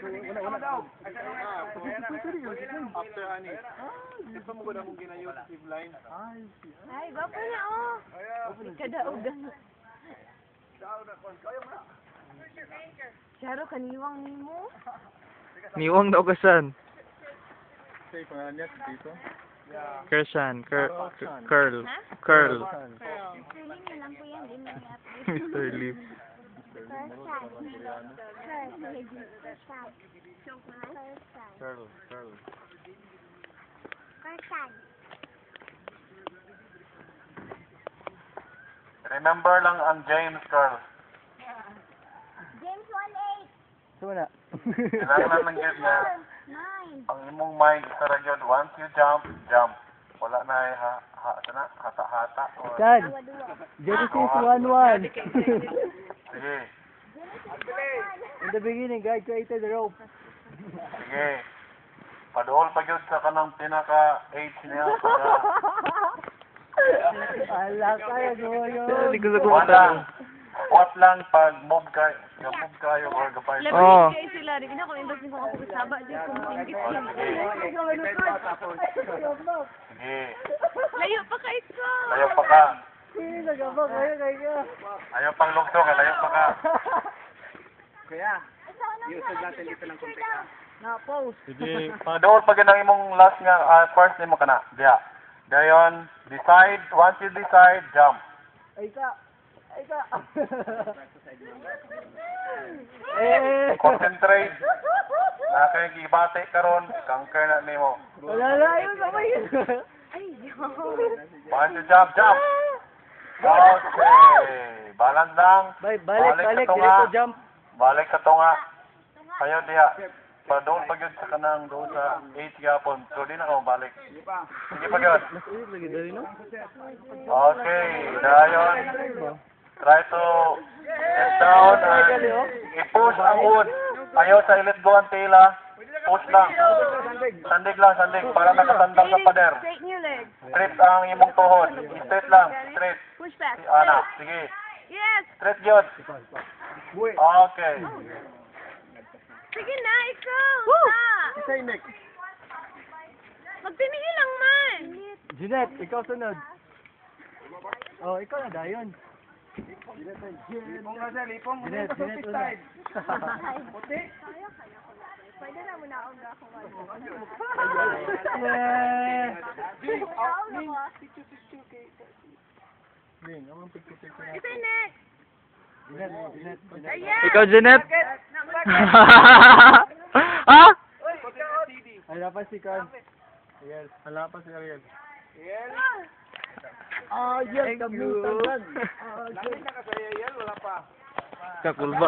Wala daw. After ani. Ito mo gud akong ginayot live line. Ay, gwapo na oh. Kadaog gano. Charo kaniwang nimo. Niwang na ugasan. Say pangalan niya dito. Kershan. Curl. Ha? Curl. Girl. Mr. Lee. Curl. Remember lang ang James Curl. James 1-8. So na. Kailangan lang ng na ang imong mind isa ra gyud once you jump. Wala na ay hata-hata or Chan. Genesis 1:1. sige. In the beginning, God created the rope. Sige. Paduol pa gyud sa kanang pinaka age niya. Ala kaya goyo. What lang pag move kayo or gapay. Oo. Labi kayo sila. Di na kung indot ko ako kasaba. Di ko masingkit sila. Sige. Layo pa ka ito. Layo pa ka. Nagabak kayo kayo. Ayaw pang lugso ka, layo pa ka. Na-pause. Sige. Paduol pa gyud ang imong last nga first nimo kana. Diya. Dayon, decide, once you decide, jump. Ay ka. Concentrate. Na kay gibate karon, conquer na nimo. Wala na yun sa may. Ay, Once you jump. Okay. Balance lang. Balik, sa tunga. dito jump. Balik sa tunga. Kayo diya. Padoon pa gyud sa kanang doon sa 8 gapon. So di na ka mabalik. Sige pa gyud. Lagi dali no? Okay, dayon. Try to get down and i-push ang wood. Ayaw sa ilit go ang tela. Push lang. Sandig para nakasandal ka pader. straight new leg. Straight ang imong tuhod. Straight lang. Straight. Push back. Ana, sige. Yes. Straight gyud. Okay. Sige na, ikaw. Sa. Magtinigil lang man. Jeanette, ikaw sunod. Oh, ikaw na dayon. Lipong Jeanette una. Puti. Pwede na muna ako ako. Ito next. Jeanette. Ayan. Ikaw, Jeanette? Ha? Hala pa si Carl. Yes, hala pa si Ariel. Yes, kamutan yan. Langit na ka sa Ariel, wala pa. Kakulba.